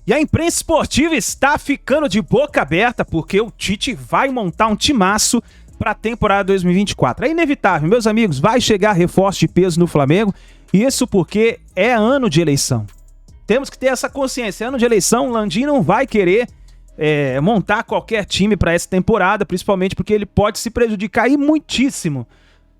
E a imprensa esportiva está ficando de boca aberta porque o Tite vai montar um timaço para a temporada 2024. É inevitável, meus amigos, vai chegar reforço de peso no Flamengo, e isso porque é ano de eleição. Temos que ter essa consciência. Ano de eleição, o Landim não vai querer montar qualquer time para essa temporada, principalmente porque ele pode se prejudicar e muitíssimo.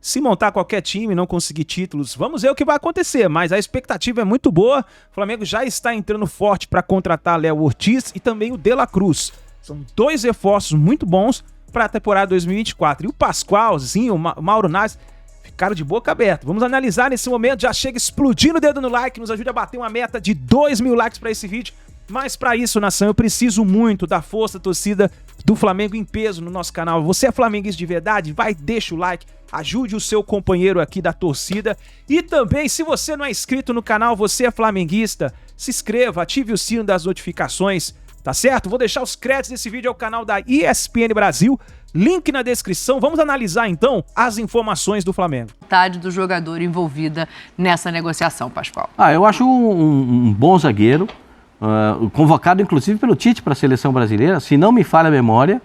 Se montar qualquer time e não conseguir títulos, vamos ver o que vai acontecer, mas a expectativa é muito boa. O Flamengo já está entrando forte para contratar Léo Ortiz e também o De La Cruz. São dois reforços muito bons para a temporada 2024. E o Pascoalzinho, o Mauro Naves, ficaram de boca aberta. Vamos analisar nesse momento, já chega explodindo o dedo no like, nos ajude a bater uma meta de 2.000 likes para esse vídeo. Mas para isso, nação, eu preciso muito da força da torcida do Flamengo em peso no nosso canal. Você é flamenguista de verdade? Vai, deixa o like, ajude o seu companheiro aqui da torcida. E também, se você não é inscrito no canal, você é flamenguista, se inscreva, ative o sino das notificações, tá certo? Vou deixar os créditos desse vídeo ao canal da ESPN Brasil, link na descrição. Vamos analisar então as informações do Flamengo. Vontade do jogador envolvida nessa negociação, Pascoal. Eu acho um bom zagueiro, convocado inclusive pelo Tite para a seleção brasileira, se não me falha a memória,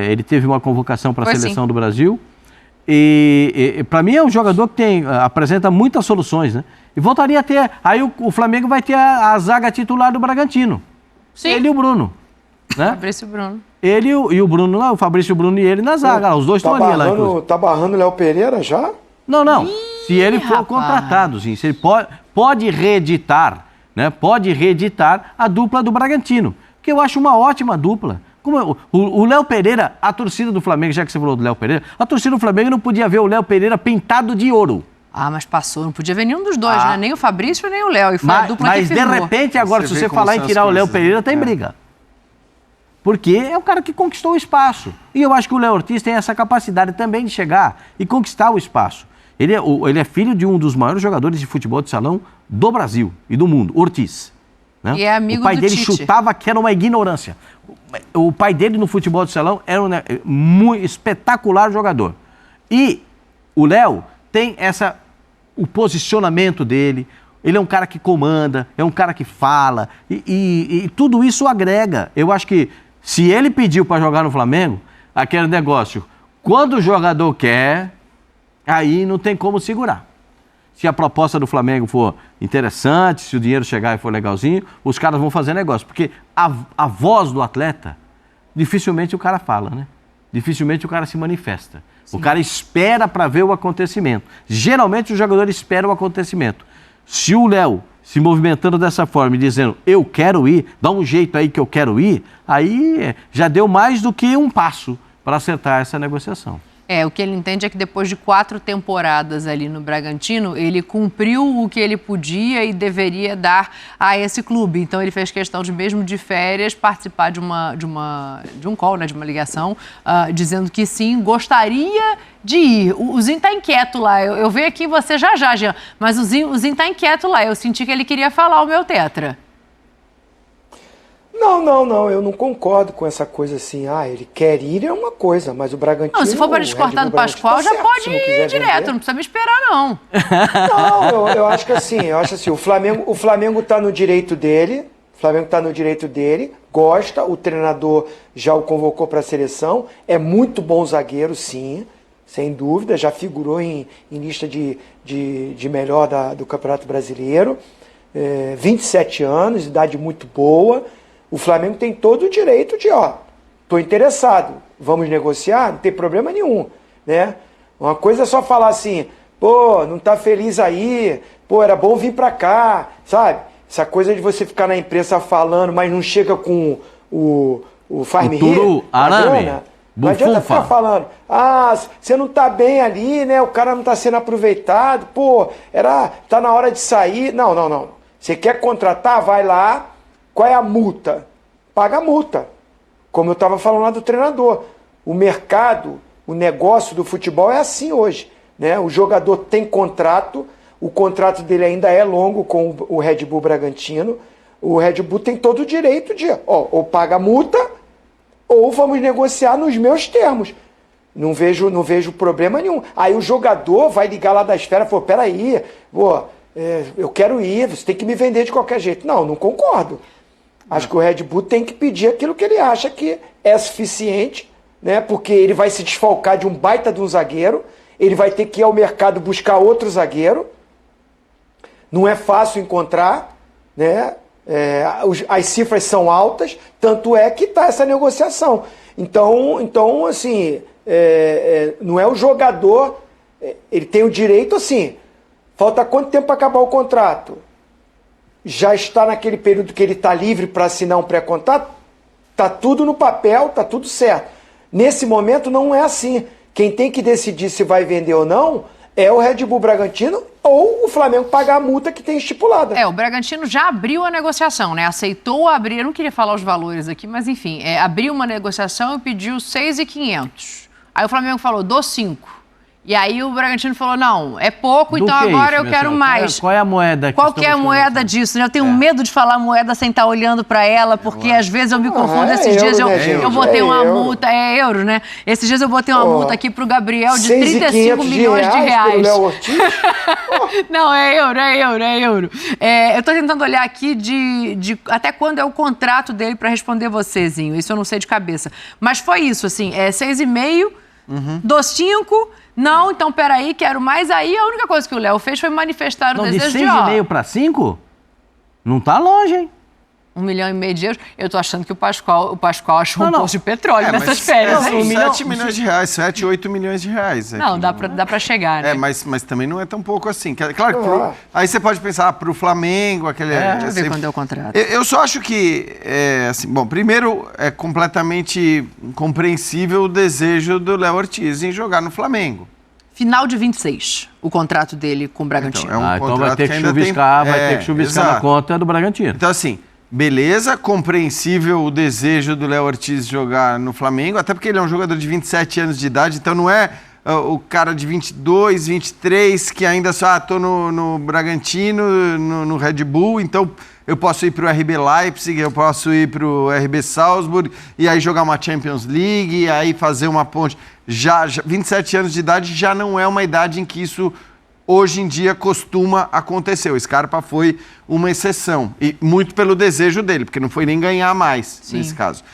ele teve uma convocação para a seleção do Brasil. E para mim é um jogador que apresenta muitas soluções, né? E voltaria a ter. Aí o Flamengo vai ter a zaga titular do Bragantino. Sim. Ele e o Bruno. Né? Fabrício e Bruno. Ele e o Bruno lá, o Fabrício, o Bruno e ele na zaga. Os dois estão ali lá. Tá barrando o Léo Pereira já? Não. Se ele for contratado, sim. Se ele pode reeditar, né? Pode reeditar a dupla do Bragantino. Que eu acho uma ótima dupla. Como o Léo Pereira, a torcida do Flamengo, já que você falou do Léo Pereira, a torcida do Flamengo não podia ver o Léo Pereira pintado de ouro. Mas passou, não podia ver nenhum dos dois, né? Nem o Fabrício, nem o Léo. E foi a dupla que firmou. Mas de repente, agora, se você falar em tirar o Léo Pereira, tem briga. Porque é o cara que conquistou o espaço. E eu acho que o Léo Ortiz tem essa capacidade também de chegar e conquistar o espaço. Ele é filho de um dos maiores jogadores de futebol de salão do Brasil e do mundo, Ortiz. Né? E é amigo do Tite. O pai dele chutava que era uma ignorância. O pai dele no futebol de salão era um espetacular jogador. E o Léo tem o posicionamento dele, ele é um cara que comanda, é um cara que fala, e tudo isso agrega. Eu acho que se ele pediu para jogar no Flamengo, aquele negócio, quando o jogador quer, aí não tem como segurar. Se a proposta do Flamengo for interessante, se o dinheiro chegar e for legalzinho, os caras vão fazer negócio. Porque a voz do atleta, dificilmente o cara fala, né? Dificilmente o cara se manifesta. Sim. O cara espera para ver o acontecimento. Geralmente o jogador espera o acontecimento. Se o Léo se movimentando dessa forma e dizendo, eu quero ir, dá um jeito aí que eu quero ir, aí já deu mais do que um passo para acertar essa negociação. O que ele entende é que depois de 4 temporadas ali no Bragantino, ele cumpriu o que ele podia e deveria dar a esse clube. Então ele fez questão de, mesmo de férias, participar de um call, né, de uma ligação, dizendo que sim, gostaria de ir. O Zinho tá inquieto lá. Eu venho aqui você já, Jean, mas o Zinho tá inquieto lá. Eu senti que ele queria falar o meu tetra. Não, eu não concordo com essa coisa assim, ele quer ir é uma coisa, mas o Bragantino... Não, se for para discordar do Pascoal, já pode ir direto, não precisa me esperar, não. Não, eu acho assim, o Flamengo tá no direito dele, gosta, o treinador já o convocou para a seleção, é muito bom zagueiro, sim, sem dúvida, já figurou em lista de melhor do Campeonato Brasileiro, 27 anos, idade muito boa. O Flamengo tem todo o direito de, tô interessado, vamos negociar, não tem problema nenhum, né? Uma coisa é só falar assim, não tá feliz aí, era bom vir pra cá, sabe? Essa coisa de você ficar na imprensa falando, mas não chega com o faz-me rir, não adianta ficar falando, você não tá bem ali, né? O cara não tá sendo aproveitado, tá na hora de sair. Não. Você quer contratar, vai lá. Qual é a multa? Paga a multa. Como eu estava falando lá do treinador. O mercado, o negócio do futebol é assim hoje. Né? O jogador tem contrato, o contrato dele ainda é longo com o Red Bull Bragantino. O Red Bull tem todo o direito de ou paga a multa ou vamos negociar nos meus termos. Não vejo problema nenhum. Aí o jogador vai ligar lá da esfera e falar, peraí, eu quero ir, você tem que me vender de qualquer jeito. Não concordo. Acho que o Red Bull tem que pedir aquilo que ele acha que é suficiente, né? Porque ele vai se desfalcar de um baita de um zagueiro, ele vai ter que ir ao mercado buscar outro zagueiro. Não é fácil encontrar, né? As cifras são altas, tanto é que está essa negociação. Então assim, não é o jogador, ele tem o direito, assim, falta quanto tempo para acabar o contrato? Já está naquele período que ele está livre para assinar um pré-contrato? Está tudo no papel, está tudo certo. Nesse momento não é assim. Quem tem que decidir se vai vender ou não é o Red Bull Bragantino ou o Flamengo pagar a multa que tem estipulada. O Bragantino já abriu a negociação, né? Aceitou abrir, eu não queria falar os valores aqui, mas enfim, abriu uma negociação e pediu 6.500. Aí o Flamengo falou, dou 5. E aí o Bragantino falou, não, é pouco, então agora eu quero mais. Qual é a moeda? Qual que é a moeda disso? Eu tenho medo de falar moeda sem estar olhando para ela, porque às vezes eu me confundo. Esses dias eu botei uma multa, é euro, né? Esses dias eu botei uma multa aqui pro Gabriel de 35 milhões de reais. Léo Ortiz? Não, é euro. Eu tô tentando olhar aqui de até quando é o contrato dele para responder você, Zinho. Isso eu não sei de cabeça. Mas foi isso, assim, 6,5, dou 5... Não, então peraí, quero mais. Aí a única coisa que o Léo fez foi manifestar o desejo de... De 6,5 para 5? Não tá longe, hein? 1,5 milhão de euros. Eu tô achando que o Pascoal achou um poço de petróleo nessas mas férias. São 7 milhões de reais, 7, 8 milhões de reais. Não, dá pra chegar, né? Mas também não é tão pouco assim. Claro, aí você pode pensar, pro Flamengo, aquele... Deixa eu ver quando é o contrato. Eu só acho que, assim, bom, primeiro, é completamente compreensível o desejo do Léo Ortiz em jogar no Flamengo. Final de 26, o contrato dele com o Bragantino. Então, então vai ter que chuviscar, na conta do Bragantino. Então, assim, beleza, compreensível o desejo do Léo Ortiz jogar no Flamengo, até porque ele é um jogador de 27 anos de idade, então não é o cara de 22, 23, que ainda só tô no Bragantino, no Red Bull, então eu posso ir para o RB Leipzig, eu posso ir para o RB Salzburg, e aí jogar uma Champions League, e aí fazer uma ponte. Já 27 anos de idade já não é uma idade em que isso hoje em dia costuma acontecer. O Scarpa foi uma exceção, e muito pelo desejo dele, porque não foi nem ganhar mais nesse caso.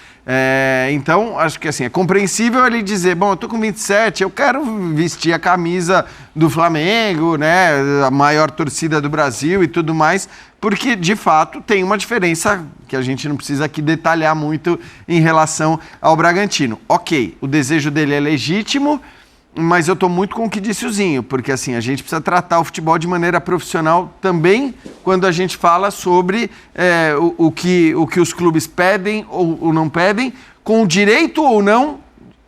Então, acho que assim, é compreensível ele dizer, bom, eu tô com 27, eu quero vestir a camisa do Flamengo, né, a maior torcida do Brasil e tudo mais, porque, de fato, tem uma diferença que a gente não precisa aqui detalhar muito em relação ao Bragantino. Ok, o desejo dele é legítimo, mas eu estou muito com o que disse o Zinho, porque assim, a gente precisa tratar o futebol de maneira profissional também quando a gente fala sobre o que os clubes pedem ou não pedem, com o direito ou não,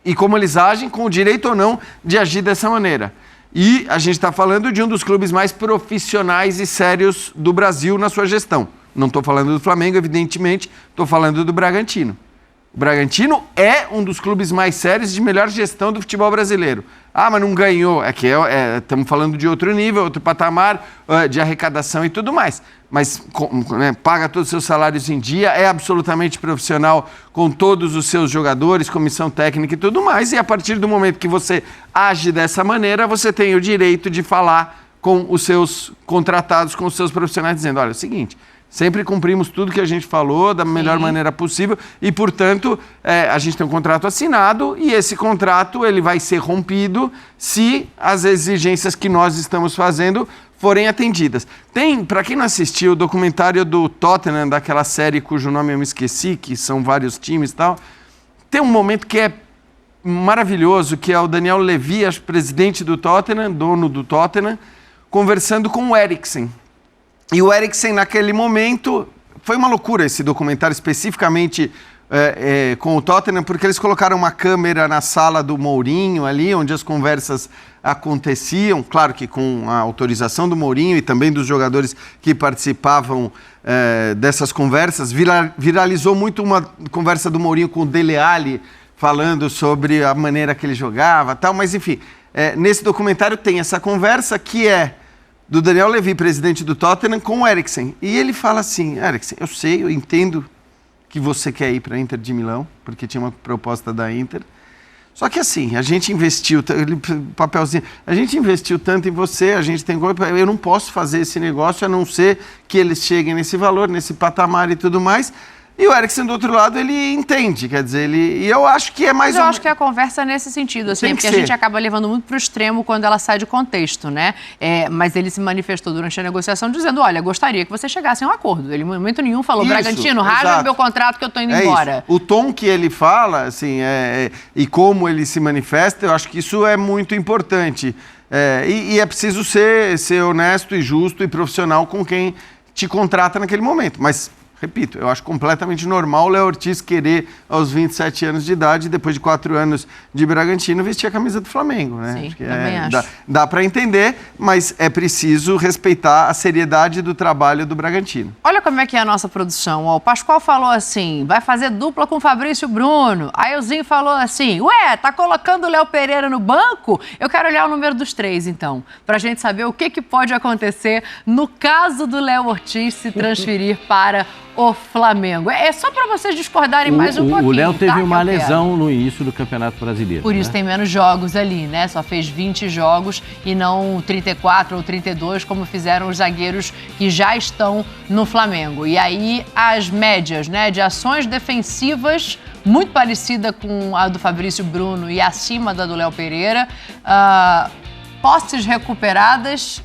e como eles agem, com o direito ou não de agir dessa maneira. E a gente está falando de um dos clubes mais profissionais e sérios do Brasil na sua gestão. Não estou falando do Flamengo, evidentemente, estou falando do Bragantino. O Bragantino é um dos clubes mais sérios de melhor gestão do futebol brasileiro. Ah, mas não ganhou. Estamos falando de outro nível, outro patamar de arrecadação e tudo mais. Mas paga todos os seus salários em dia, é absolutamente profissional com todos os seus jogadores, comissão técnica e tudo mais. E a partir do momento que você age dessa maneira, você tem o direito de falar com os seus contratados, com os seus profissionais, dizendo, olha, é o seguinte... Sempre cumprimos tudo que a gente falou da melhor maneira possível e, portanto, a gente tem um contrato assinado e esse contrato ele vai ser rompido se as exigências que nós estamos fazendo forem atendidas. Tem, para quem não assistiu, o documentário do Tottenham, daquela série cujo nome eu me esqueci, que são vários times e tal, tem um momento que é maravilhoso, que é o Daniel Levy, presidente do Tottenham, dono do Tottenham, conversando com o Eriksen. E o Eriksen, naquele momento, foi uma loucura esse documentário, especificamente com o Tottenham, porque eles colocaram uma câmera na sala do Mourinho ali, onde as conversas aconteciam, claro que com a autorização do Mourinho e também dos jogadores que participavam dessas conversas. Viralizou muito uma conversa do Mourinho com o Dele Alli, falando sobre a maneira que ele jogava, tal, mas enfim, nesse documentário tem essa conversa que é do Daniel Levy, presidente do Tottenham, com o Eriksen. E ele fala assim, Eriksen, eu entendo que você quer ir para a Inter de Milão, porque tinha uma proposta da Inter. Só que assim, a gente investiu, papelzinho, a gente investiu tanto em você, eu não posso fazer esse negócio a não ser que eles cheguem nesse valor, nesse patamar e tudo mais. E o Eriksen, do outro lado, ele entende, quer dizer, e eu acho que é mais... Mas eu acho que a conversa é nesse sentido, assim, porque a gente acaba levando muito para o extremo quando ela sai de contexto, né? Mas ele se manifestou durante a negociação dizendo, olha, gostaria que você chegasse a um acordo. Ele, em momento nenhum, falou, Bragantino, rasga meu contrato que eu tô indo embora. Isso. O tom que ele fala, assim, e como ele se manifesta, eu acho que isso é muito importante. E é preciso ser honesto e justo e profissional com quem te contrata naquele momento, mas... Repito, eu acho completamente normal o Léo Ortiz querer, aos 27 anos de idade, depois de 4 anos de Bragantino, vestir a camisa do Flamengo, né? Sim, acho que também acho. Dá para entender, mas é preciso respeitar a seriedade do trabalho do Bragantino. Olha como é que é a nossa produção. Ó, o Pascoal falou assim, vai fazer dupla com o Fabrício Bruno. Aí o Zinho falou assim, ué, tá colocando o Léo Pereira no banco? Eu quero olhar o número dos 3, então, pra gente saber o que pode acontecer no caso do Léo Ortiz se transferir para o Flamengo. É só para vocês discordarem mais um pouquinho. O Léo teve tá? uma lesão no início do Campeonato Brasileiro. Por isso tem menos jogos ali, né? Só fez 20 jogos e não 34 ou 32, como fizeram os zagueiros que já estão no Flamengo. E aí as médias, né, de ações defensivas, muito parecida com a do Fabrício Bruno e acima da do Léo Pereira. Posses recuperadas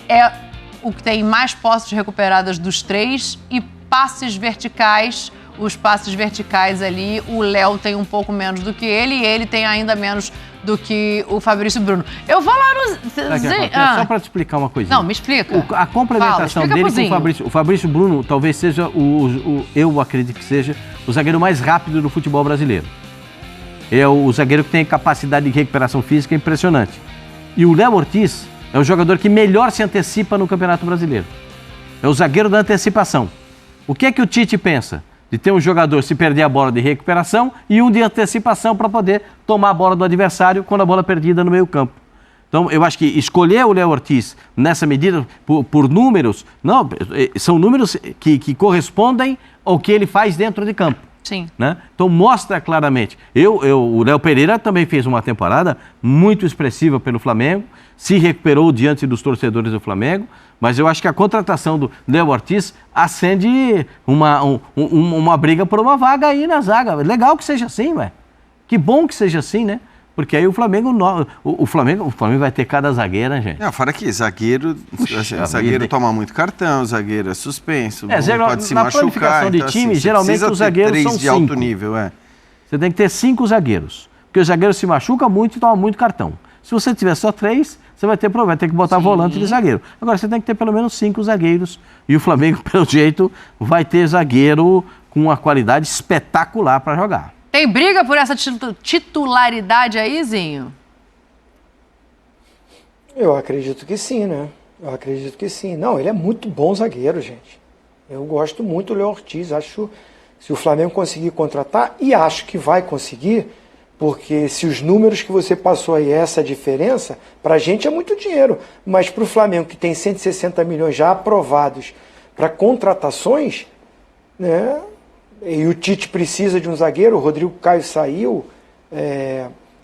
é o que tem mais posses recuperadas dos 3 e passes verticais. Os passes verticais ali, o Léo tem um pouco menos do que ele e ele tem ainda menos do que o Fabrício Bruno. Eu vou lá no... Só para te explicar uma coisinha. Não, me explica. A complementação dele com o Fabrício Bruno talvez seja eu acredito que seja o zagueiro mais rápido do futebol brasileiro. É o zagueiro que tem capacidade de recuperação física impressionante. E o Léo Ortiz é o jogador que melhor se antecipa no Campeonato Brasileiro. É o zagueiro da antecipação. O que é que o Tite pensa? De ter um jogador, se perder a bola, de recuperação e um de antecipação para poder tomar a bola do adversário quando a bola é perdida no meio campo. Então, eu acho que escolher o Léo Ortiz nessa medida, por números, não, são números que correspondem ao que ele faz dentro de campo. Sim. Né? Então mostra claramente. O Léo Pereira também fez uma temporada muito expressiva pelo Flamengo, se recuperou diante dos torcedores do Flamengo, mas eu acho que a contratação do Léo Ortiz acende uma briga por uma vaga aí na zaga. Legal que seja assim, ué. Que bom que seja assim, né? Porque aí o Flamengo vai ter cada zagueira, gente. Não, fora que zagueiro toma muito cartão, zagueiro é suspenso, pode se na machucar. Planificação de time, assim, geralmente os zagueiros são 5. De alto nível, Você tem que ter 5 zagueiros, porque o zagueiro se machuca muito e toma muito cartão. Se você tiver só 3, você vai ter problema, vai ter que botar volante de zagueiro. Agora, você tem que ter pelo menos 5 zagueiros, e o Flamengo, pelo jeito, vai ter zagueiro com uma qualidade espetacular para jogar. Tem briga por essa titularidade aí, Zinho? Eu acredito que sim, né? Eu acredito que sim. Não, ele é muito bom zagueiro, gente. Eu gosto muito do Léo Ortiz. Acho se o Flamengo conseguir contratar, e acho que vai conseguir, porque se os números que você passou aí, essa diferença, pra gente é muito dinheiro. Mas pro Flamengo, que tem 160 milhões já aprovados para contratações, né? E o Tite precisa de um zagueiro, o Rodrigo Caio saiu,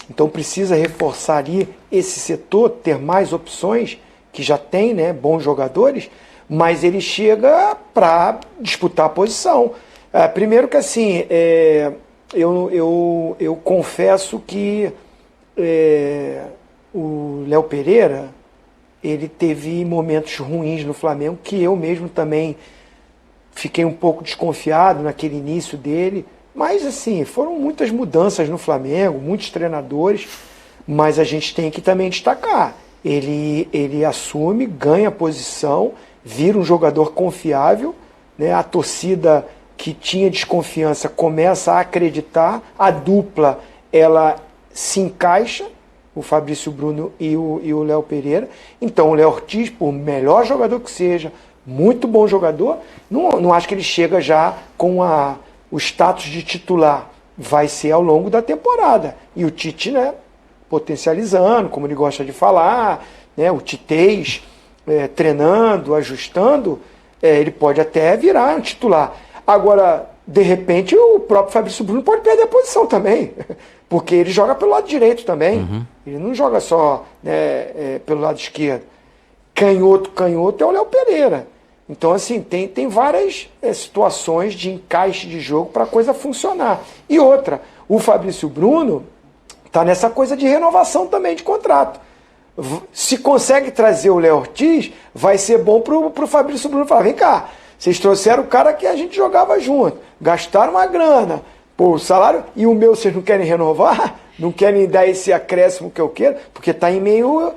então precisa reforçar ali esse setor, ter mais opções, que já tem, né, bons jogadores, mas ele chega para disputar a posição. Primeiro que assim, eu confesso que o Léo Pereira, ele teve momentos ruins no Flamengo, que eu mesmo também fiquei um pouco desconfiado naquele início dele, mas assim, foram muitas mudanças no Flamengo, muitos treinadores, mas a gente tem que também destacar, ele assume, ganha posição, vira um jogador confiável, né? A torcida que tinha desconfiança começa a acreditar, a dupla ela se encaixa, o Fabrício Bruno e o Léo Pereira, então o Léo Ortiz, por melhor jogador que seja, muito bom jogador, não acho que ele chega já com o status de titular. Vai ser ao longo da temporada. E o Tite, né, potencializando, como ele gosta de falar, né, o Titez treinando, ajustando, ele pode até virar um titular. Agora, de repente, o próprio Fabrício Bruno pode perder a posição também, porque ele joga pelo lado direito também. Uhum. Ele não joga só, né, pelo lado esquerdo. Canhoto é o Léo Pereira. Então, assim, tem várias situações de encaixe de jogo para a coisa funcionar. E outra, o Fabrício Bruno está nessa coisa de renovação também de contrato. Se consegue trazer o Léo Ortiz, vai ser bom pro Fabrício Bruno falar, vem cá, vocês trouxeram o cara que a gente jogava junto, gastaram uma grana, pô, o salário, e o meu vocês não querem renovar? Não querem dar esse acréscimo que eu quero? Porque está em meio...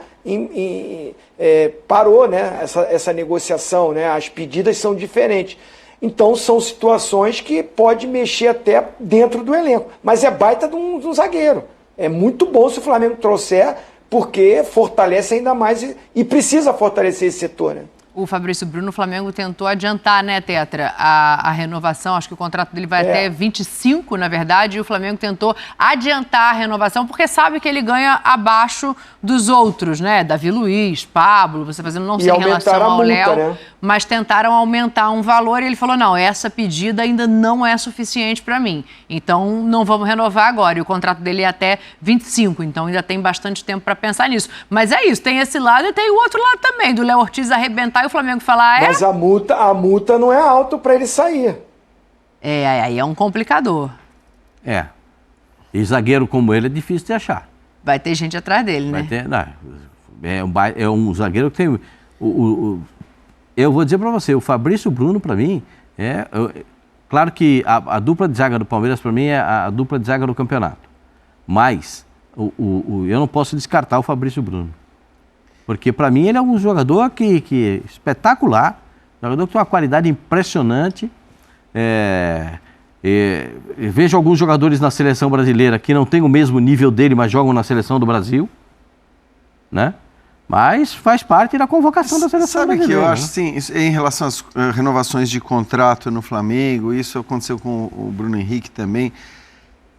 parou, né, essa negociação, né, as pedidas são diferentes. Então são situações que pode mexer até dentro do elenco. Mas é baita de um zagueiro. É muito bom se o Flamengo trouxer, porque fortalece ainda mais e precisa fortalecer esse setor, né? O Fabrício Bruno, o Flamengo tentou adiantar, né, Tetra, a renovação. Acho que o contrato dele vai até 25, na verdade, e o Flamengo tentou adiantar a renovação, porque sabe que ele ganha abaixo dos outros, né? Davi Luiz, Pablo, você fazendo, não sei em relação ao Léo, né? Mas tentaram aumentar um valor e ele falou, não, essa pedida ainda não é suficiente para mim, então não vamos renovar agora. E o contrato dele é até 25, então ainda tem bastante tempo para pensar nisso. Mas é isso, tem esse lado e tem o outro lado também, do Léo Ortiz arrebentar e o Flamengo falar, Mas a multa não é alta para ele sair. Aí é um complicador. E zagueiro como ele é difícil de achar. Vai ter gente atrás dele, né? É um zagueiro que tem... eu vou dizer para você, o Fabrício Bruno, para mim, claro que a dupla de zaga do Palmeiras, para mim, é a dupla de zaga do campeonato. Mas eu não posso descartar o Fabrício Bruno. Porque, para mim, ele é um jogador que espetacular, jogador que tem uma qualidade impressionante. Vejo alguns jogadores na seleção brasileira que não têm o mesmo nível dele, mas jogam na seleção do Brasil, né? Mas faz parte da convocação da seleção brasileira. Sabe que eu acho, assim, em relação às renovações de contrato no Flamengo, isso aconteceu com o Bruno Henrique também.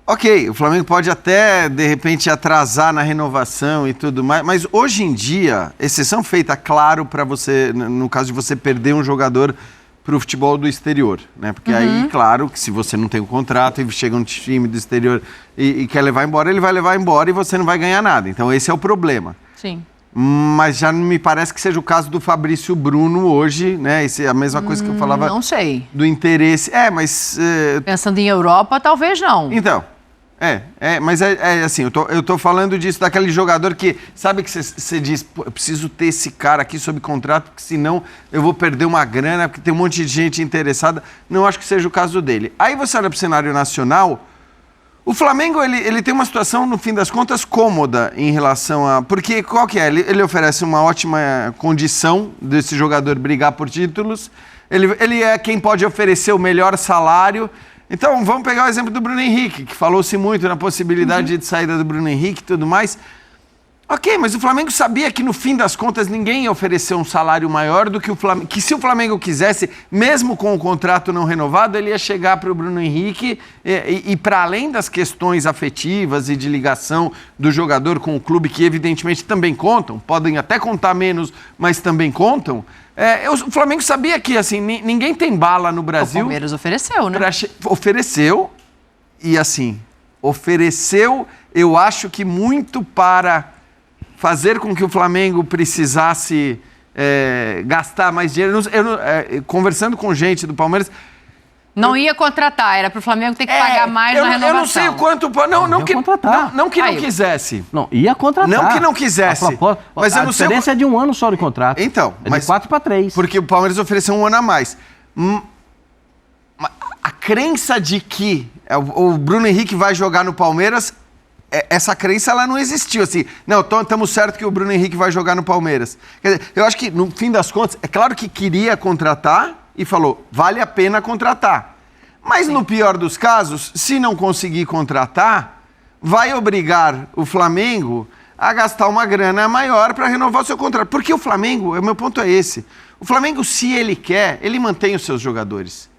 Ok, o Flamengo pode até, de repente, atrasar na renovação e tudo mais, mas hoje em dia, exceção feita, claro, para você, no caso de você perder um jogador para o futebol do exterior, né? Porque aí, claro, que se você não tem um contrato e chega um time do exterior e quer levar embora, ele vai levar embora e você não vai ganhar nada. Então esse é o problema. Sim. Mas já não me parece que seja o caso do Fabrício Bruno hoje, né? Isso é a mesma coisa que eu falava... Não sei. Do interesse... mas... Pensando em Europa, talvez não. Então... mas assim, eu tô falando disso, daquele jogador que, sabe que você diz, pô, eu preciso ter esse cara aqui sob contrato, porque senão eu vou perder uma grana, porque tem um monte de gente interessada. Não acho que seja o caso dele. Aí você olha para o cenário nacional, o Flamengo, ele tem uma situação, no fim das contas, cômoda em relação a... Porque qual que é? Ele oferece uma ótima condição desse jogador brigar por títulos, ele é quem pode oferecer o melhor salário. Então, vamos pegar o exemplo do Bruno Henrique, que falou-se muito na possibilidade de saída do Bruno Henrique e tudo mais. Ok, mas o Flamengo sabia que, no fim das contas, ninguém ia oferecer um salário maior do que o Flamengo. Que se o Flamengo quisesse, mesmo com o contrato não renovado, ele ia chegar para o Bruno Henrique e para além das questões afetivas e de ligação do jogador com o clube, que evidentemente também contam, podem até contar menos, mas também contam... o Flamengo sabia que, assim, ninguém tem bala no Brasil. O Palmeiras ofereceu, né? Ofereceu, e assim, ofereceu, eu acho que muito para fazer com que o Flamengo precisasse gastar mais dinheiro. Conversando com gente do Palmeiras... Não ia contratar, era para o Flamengo ter que pagar mais na renovação. Eu não sei o quanto... Não que não quisesse. Não, ia contratar. Não que não quisesse. Mas a diferença é de um ano só de contrato. Então. De 4 para 3. Porque o Palmeiras ofereceu um ano a mais. A crença de que o Bruno Henrique vai jogar no Palmeiras, essa crença ela não existiu. Assim, não, estamos certo que o Bruno Henrique vai jogar no Palmeiras. Quer dizer, eu acho que, no fim das contas, é claro que queria contratar e falou, vale a pena contratar. Mas, no pior dos casos, se não conseguir contratar, vai obrigar o Flamengo a gastar uma grana maior para renovar o seu contrato. Porque o Flamengo, o meu ponto é esse, o Flamengo, se ele quer, ele mantém os seus jogadores.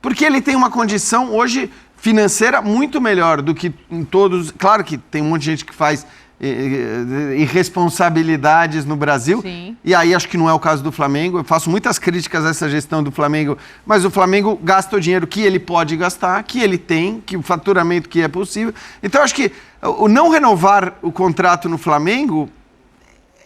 Porque ele tem uma condição, hoje, financeira muito melhor do que em todos... Claro que tem um monte de gente que faz irresponsabilidades no Brasil. Sim. E aí acho que não é o caso do Flamengo. Eu faço muitas críticas a essa gestão do Flamengo, mas o Flamengo gasta o dinheiro que ele pode gastar, que ele tem, que o faturamento que é possível. Então acho que o não renovar o contrato no Flamengo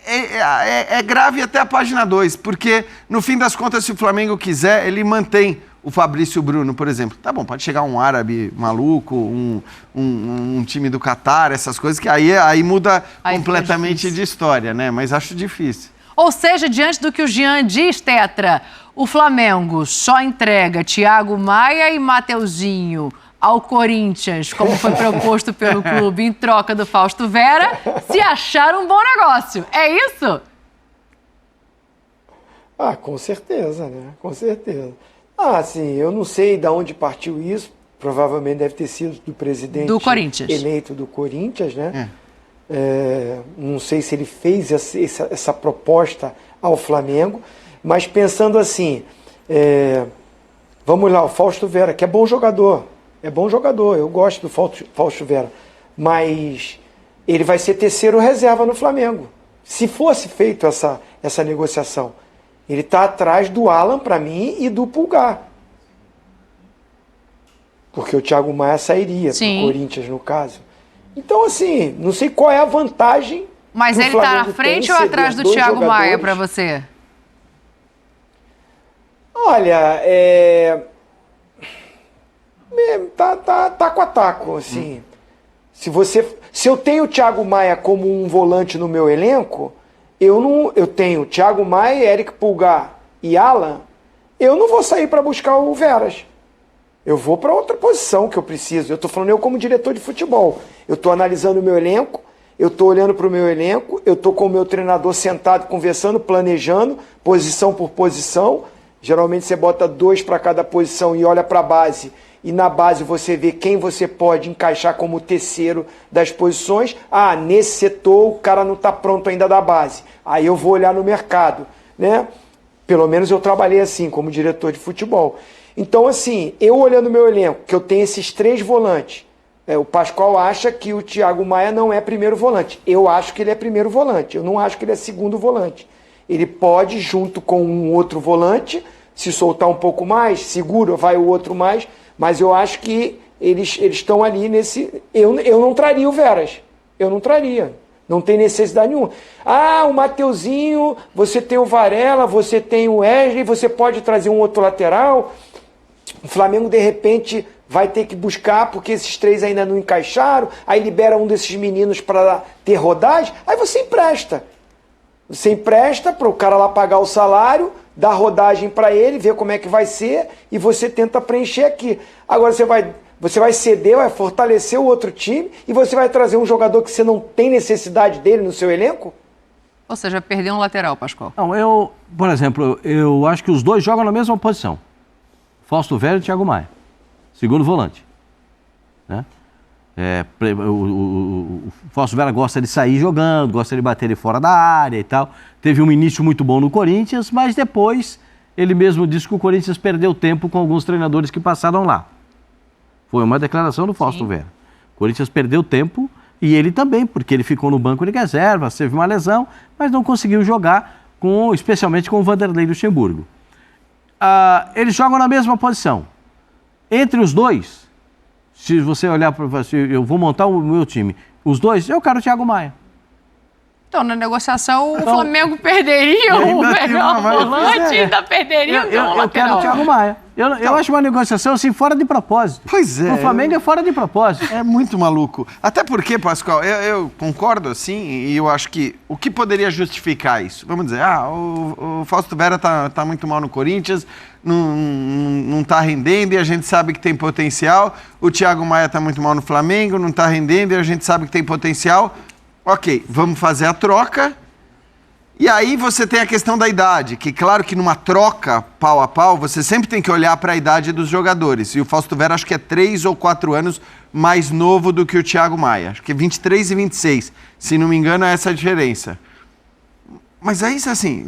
é grave até a página 2, porque, no fim das contas, se o Flamengo quiser, ele mantém o Fabrício Bruno, por exemplo. Tá bom, pode chegar um árabe maluco, um time do Catar, essas coisas, que aí muda completamente de história, né? Mas acho difícil. Ou seja, diante do que o Jean diz, Tetra, o Flamengo só entrega Thiago Maia e Mateuzinho ao Corinthians, como foi proposto pelo clube, em troca do Fausto Vera, se achar um bom negócio. É isso? Ah, com certeza, né? Com certeza. Ah, sim, eu não sei de onde partiu isso. Provavelmente deve ter sido do presidente do Corinthians, eleito do Corinthians, né? Não sei se ele fez essa proposta ao Flamengo, mas pensando assim, vamos lá, o Fausto Vera, que é bom jogador, eu gosto do Fausto Vera, mas ele vai ser terceiro reserva no Flamengo. Se fosse feito essa negociação, ele está atrás do Alan, para mim, e do Pulgar. Porque o Thiago Maia sairia para o Corinthians, no caso. Então, assim, não sei qual é a vantagem. Mas ele está na frente ou atrás do Thiago Maia para você? Olha, taco a taco, assim. Se eu tenho o Thiago Maia como um volante no meu elenco, eu tenho Thiago Maia, Eric Pulgar e Alan, eu não vou sair para buscar o Veras. Eu vou para outra posição que eu preciso. Eu estou falando eu como diretor de futebol. Eu estou analisando o meu elenco, eu estou olhando para o meu elenco, eu estou com o meu treinador sentado, conversando, planejando, posição por posição. Geralmente você bota 2 para cada posição e olha para a base. E na base você vê quem você pode encaixar como terceiro das posições. Ah, nesse setor o cara não está pronto ainda da base. Aí eu vou olhar no mercado, né? Pelo menos eu trabalhei assim, como diretor de futebol. Então, assim, eu olhando o meu elenco, que eu tenho esses 3 volantes, o Pascoal acha que o Thiago Maia não é primeiro volante. Eu acho que ele é primeiro volante, eu não acho que ele é segundo volante. Ele pode, junto com um outro volante, se soltar um pouco mais, segura, vai o outro mais, mas eu acho que eles estão ali nesse... Eu não traria o Veras, eu não traria. Não tem necessidade nenhuma. Ah, o Mateuzinho, você tem o Varela, você tem o Wesley, você pode trazer um outro lateral. O Flamengo, de repente, vai ter que buscar, porque esses 3 ainda não encaixaram, aí libera um desses meninos para ter rodagem, aí você empresta. Você empresta para o cara lá pagar o salário, dá rodagem para ele, ver como é que vai ser, e você tenta preencher aqui. Agora você vai ceder, vai fortalecer o outro time, e você vai trazer um jogador que você não tem necessidade dele no seu elenco? Ou seja, perdeu um lateral, Pascoal. Não, por exemplo, eu acho que os 2 jogam na mesma posição. Fausto Vera e Thiago Maia. Segundo volante. Né? O Fausto Vera gosta de sair jogando, gosta de bater ele fora da área e tal. Teve um início muito bom no Corinthians, mas depois ele mesmo disse que o Corinthians perdeu tempo com alguns treinadores que passaram lá. Foi uma declaração do Fausto Vera. O Corinthians perdeu tempo e ele também, porque ele ficou no banco de reserva, teve uma lesão, mas não conseguiu jogar, especialmente com o Vanderlei Luxemburgo. Eles jogam na mesma posição. Entre os 2, se você olhar para eu vou montar o meu time, os 2, eu quero o Thiago Maia. Então, na negociação, o Flamengo perderia o melhor volante e ainda perderia o lateral. Eu quero o Thiago Maia. Eu acho uma negociação assim fora de propósito. Pois é. O Flamengo é fora de propósito. É muito maluco. Até porque, Pascoal, eu concordo assim, e eu acho que o que poderia justificar isso? Vamos dizer, o Fausto Vera tá muito mal no Corinthians, não tá rendendo e a gente sabe que tem potencial. O Thiago Maia tá muito mal no Flamengo, não tá rendendo e a gente sabe que tem potencial. Ok, vamos fazer a troca. E aí você tem a questão da idade, que claro que numa troca pau a pau, você sempre tem que olhar para a idade dos jogadores. E o Fausto Vera acho que é 3 ou 4 anos mais novo do que o Thiago Maia. Acho que é 23 e 26. Se não me engano, é essa a diferença. Mas aí, assim,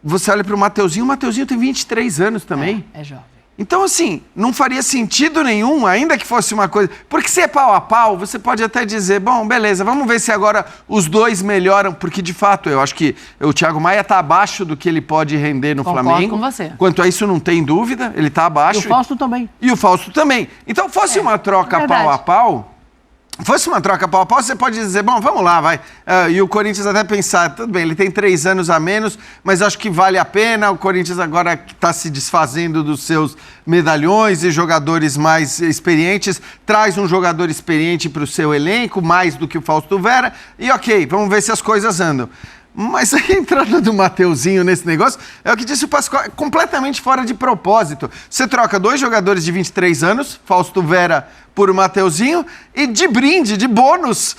você olha para o Mateuzinho tem 23 anos também. É jovem. Então, assim, não faria sentido nenhum, ainda que fosse uma coisa... Porque se é pau a pau, você pode até dizer, bom, beleza, vamos ver se agora os 2 melhoram, porque, de fato, eu acho que o Thiago Maia está abaixo do que ele pode render no Flamengo. Concordo com você. Quanto a isso, não tem dúvida, ele está abaixo. E o Fausto também. E o Fausto também. Então, fosse uma troca pau a pau, fosse uma troca pau a pau, você pode dizer, bom, vamos lá, vai. E o Corinthians até pensar, tudo bem, ele tem 3 anos a menos, mas acho que vale a pena. O Corinthians agora está se desfazendo dos seus medalhões e jogadores mais experientes, traz um jogador experiente para o seu elenco, mais do que o Fausto Vera, e ok, vamos ver se as coisas andam. Mas a entrada do Mateuzinho nesse negócio é o que disse o Pascoal, é completamente fora de propósito. Você troca 2 jogadores de 23 anos, Fausto Vera por Mateuzinho, e de brinde, de bônus,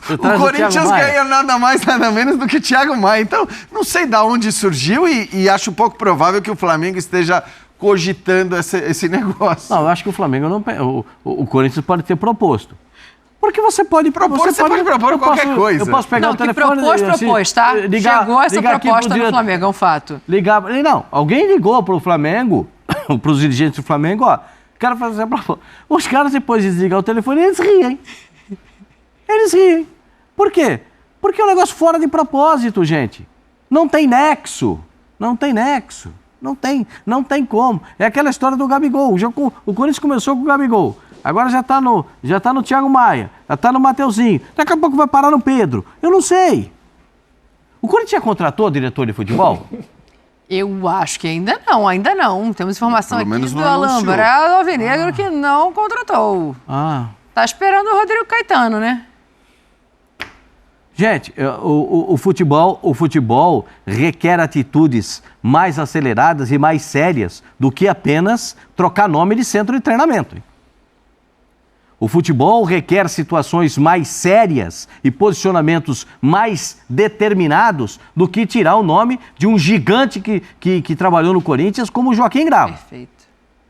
o Corinthians ganha nada mais, nada menos do que o Thiago Maia. Então, não sei de onde surgiu e acho pouco provável que o Flamengo esteja cogitando esse negócio. Não, eu acho que o Flamengo não... O Corinthians pode ter proposto. Porque você pode propor, você pode propor qualquer coisa. Eu posso pegar não, o telefone... propôs, tá? Chegou essa proposta no Flamengo, é um fato. Não, alguém ligou pro Flamengo, pros dirigentes do Flamengo, ó, quero fazer a proposta. Os caras, depois de desligar o telefone, eles riem. Eles riem. Por quê? Porque é um negócio fora de propósito, gente. Não tem nexo. Não tem nexo. Não tem como. É aquela história do Gabigol. O Corinthians começou com o Gabigol. Agora já tá no Thiago Maia, já tá no Mateuzinho. Daqui a pouco vai parar no Pedro. Eu não sei. O Corinthians já contratou diretor de futebol? Eu acho que ainda não. Temos informação Pelo aqui menos do não anunciou. Alambrado Alvinegro que não contratou. Tá esperando o Rodrigo Caetano, né? Gente, o futebol requer atitudes mais aceleradas e mais sérias do que apenas trocar nome de centro de treinamento. O futebol requer situações mais sérias e posicionamentos mais determinados do que tirar o nome de um gigante que trabalhou no Corinthians como o Joaquim Grau. Perfeito.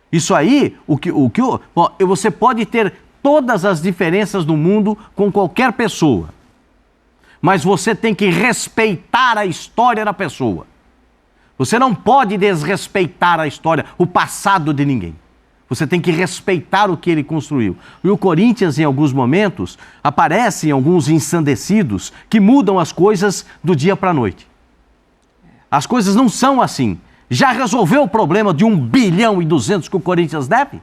Isso aí, você pode ter todas as diferenças do mundo com qualquer pessoa, mas você tem que respeitar a história da pessoa. Você não pode desrespeitar a história, o passado de ninguém. Você tem que respeitar o que ele construiu. E o Corinthians, em alguns momentos, aparecem alguns ensandecidos que mudam as coisas do dia para a noite. As coisas não são assim. Já resolveu o problema de 1,2 bilhão que o Corinthians deve?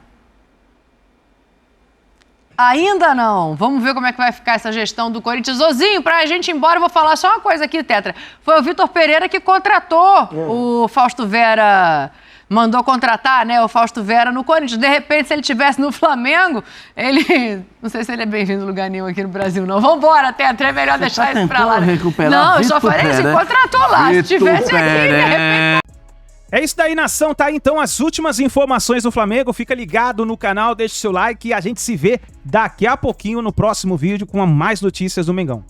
Ainda não. Vamos ver como é que vai ficar essa gestão do Corinthians. Ozinho, pra gente ir embora, eu vou falar só uma coisa aqui, Tetra. Foi o Vitor Pereira que contratou o Fausto Vera... Mandou contratar, né, o Fausto Vera no Corinthians. De repente, se ele estivesse no Flamengo, ele... Não sei se ele é bem-vindo em lugar nenhum aqui no Brasil, não. Vambora, Tetra, é melhor deixar isso pra lá. Não, eu só falei assim, contratou lá. Se tivesse aqui, de repente... É isso daí, nação. Tá aí, então, as últimas informações do Flamengo. Fica ligado no canal, deixa o seu like e a gente se vê daqui a pouquinho no próximo vídeo com mais notícias do Mengão.